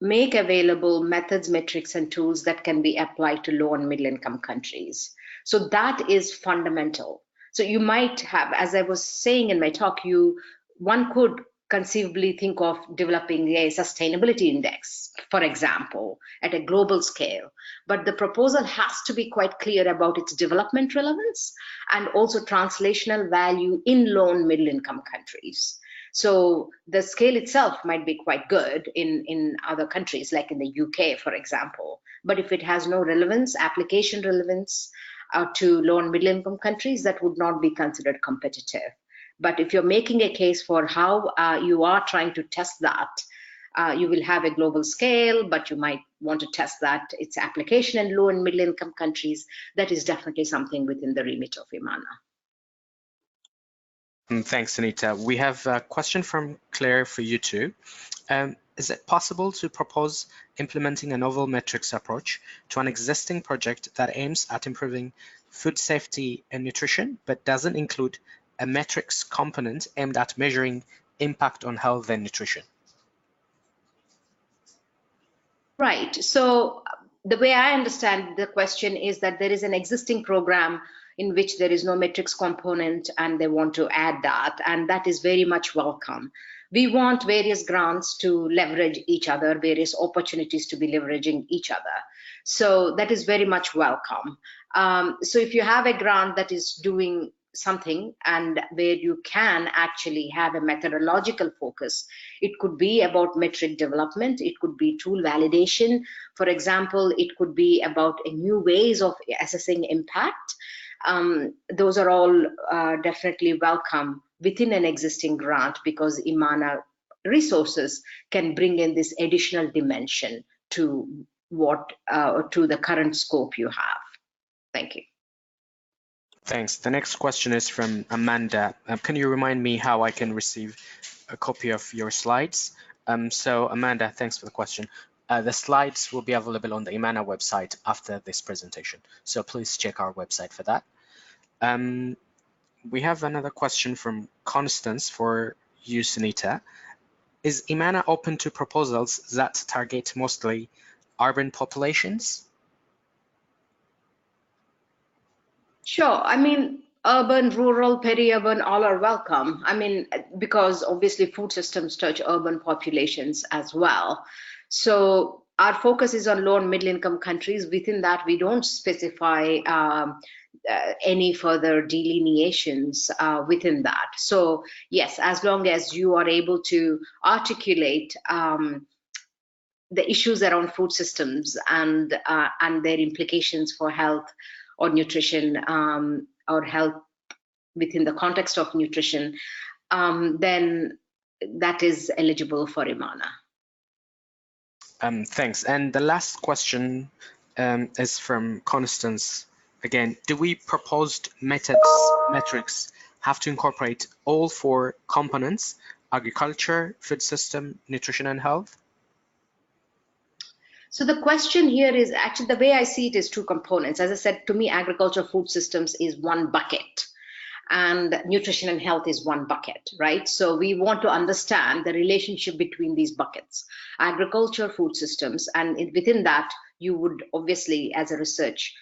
make available methods, metrics, and tools that can be applied to low and middle income countries. So that is fundamental. So you might have, as I was saying in my talk, one could conceivably think of developing a sustainability index, for example, at a global scale. But the proposal has to be quite clear about its development relevance and also translational value in low and middle income countries. So the scale itself might be quite good in other countries, like in the UK, for example. But if it has no relevance, application relevance to low and middle income countries, that would not be considered competitive. But if you're making a case for how you are trying to test that, you will have a global scale, but you might want to test that its application in low and middle income countries. That is definitely something within the remit of IMMANA. Thanks, Anita. We have a question from Claire for you too. Is it possible to propose implementing a novel metrics approach to an existing project that aims at improving food safety and nutrition, but doesn't include a metrics component aimed at measuring impact on health and nutrition? Right. So the way I understand the question is that there is an existing program in which there is no metrics component and they want to add that, and that is very much welcome. We want various grants to leverage each other, various opportunities to be leveraging each other. So that is very much welcome. So if you have a grant that is doing something and where you can actually have a methodological focus, it could be about metric development, it could be tool validation. For example, it could be about new ways of assessing impact. Those are all definitely welcome within an existing grant, because IMMANA resources can bring in this additional dimension to to the current scope you have. Thank you. Thanks. The next question is from Amanda. Can you remind me how I can receive a copy of your slides? So Amanda, thanks for the question. The slides will be available on the IMMANA website after this presentation, so please check our website for that. We have another question from Constance for you, Sunita. Is IMMANA open to proposals that target mostly urban populations? Sure. I mean, urban, rural, peri-urban, all are welcome. I mean, because obviously food systems touch urban populations as well. So our focus is on low and middle income countries. Within that, we don't specify any further delineations within that. So yes, as long as you are able to articulate the issues around food systems and their implications for health or nutrition or health within the context of nutrition, then that is eligible for IMMANA. Thanks. And the last question is from Constance. Again, do we proposed metrics have to incorporate all four components: agriculture, food system, nutrition, and health? So the question here is actually, the way I see it is two components. As I said, to me, agriculture, food systems is one bucket, and nutrition and health is one bucket, right? So we want to understand the relationship between these buckets, agriculture, food systems, and within that, you would obviously, as a research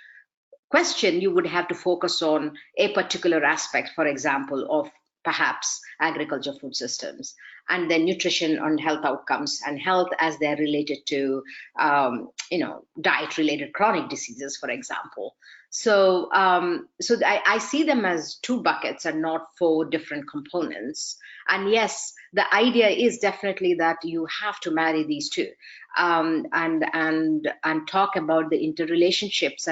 question, you would have to focus on a particular aspect, for example, of perhaps agriculture, food systems, and then nutrition and health outcomes, and health as they're related to, diet-related chronic diseases, for example. So, I see them as two buckets and not four different components. And yes, the idea is definitely that you have to marry these two, and talk about the interrelationships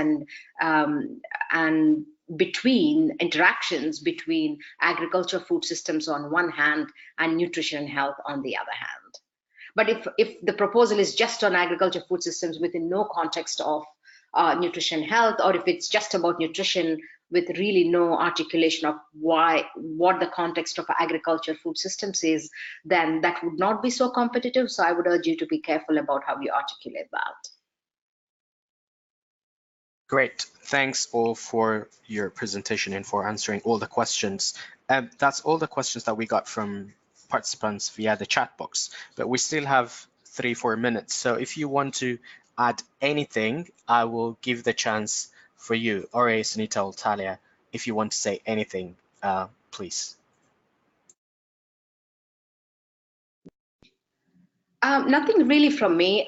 and between interactions between agriculture, food systems on one hand and nutrition and health on the other hand. But if the proposal is just on agriculture, food systems within no context of nutrition and health, or if it's just about nutrition with really no articulation of what the context of agriculture, food systems is, then that would not be so competitive. So I would urge you to be careful about how you articulate that. Great. Thanks all for your presentation and for answering all the questions. That's all the questions that we got from participants via the chat box, but we still have 3-4 minutes. So if you want to add anything, I will give the chance for you, Ore, Sunita, or Talia. If you want to say anything, please. Nothing really from me.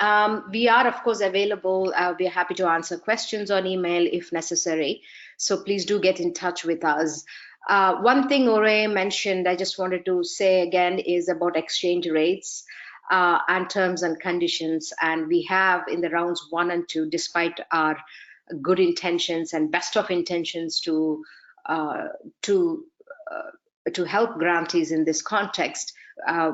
We are, of course, available. We're happy to answer questions on email if necessary. So please do get in touch with us. One thing Ore mentioned, I just wanted to say again, is about exchange rates and terms and conditions. And we have in the rounds 1 and 2, despite our good intentions and best of intentions to help grantees in this context,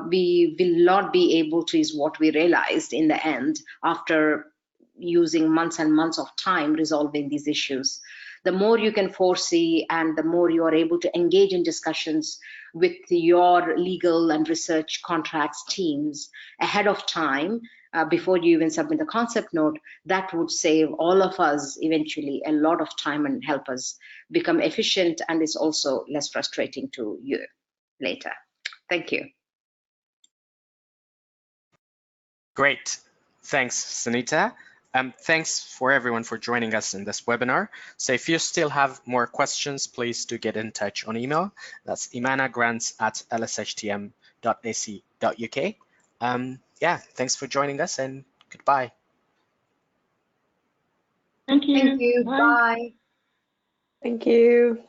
we will not be able to, is what we realized in the end after using months and months of time resolving these issues. The more you can foresee and the more you are able to engage in discussions with your legal and research contracts teams ahead of time, before you even submit the concept note, that would save all of us eventually a lot of time and help us become efficient, and it's also less frustrating to you later. Thank you. Great. Thanks, Sunita. Thanks for everyone for joining us in this webinar. So if you still have more questions, please do get in touch on email. That's immanagrants@lshtm.ac.uk. Yeah, thanks for joining us and goodbye. Thank you. Thank you. Bye. Thank you.